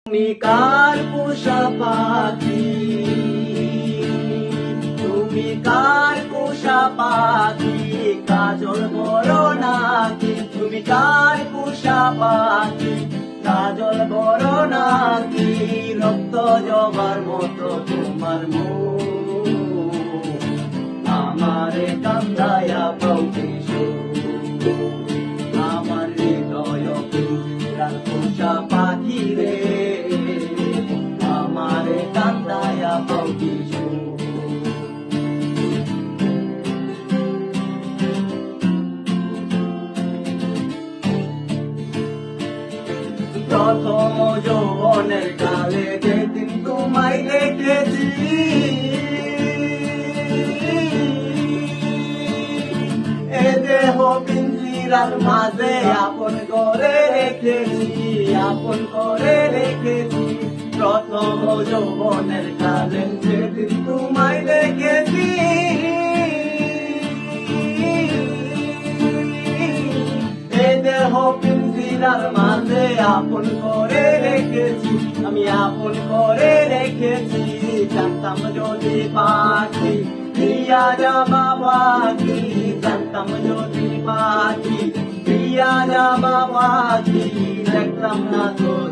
তুমি কার পোষা পাখি, তুমি কার পোষা পাখি, কাজল বড় নাকি, তুমি কার পোষা পাখি, কাজল বড় নাকি, রক্ত জবার মতো তোমার মুখ, আমারে কান্দায়া পাউছি আমার হৃদয় পিঞ্জিরার পোষা পাখি রে, আমারে কান্দায়া পাউছি প্রথম যৌবনের কালে যেদিন তোমায় দেখেছি, এ দেহ পিঞ্জিরার মাঝে আপন করে রেখেছি, আপন করে রেখেছি। প্রথম যৌবনের কালে যেদিন তোমায় দেখেছি, এ দেহ পিঞ্জিরার মাঝে আপন করে রেখেছি, আমি আপন করে রেখেছি। জানতাম যদি পাখি প্রিয়া যাবা পাখি, জানতাম যদি পাখি প্রিয়া যাবা পাখি, দেখতাম না তোর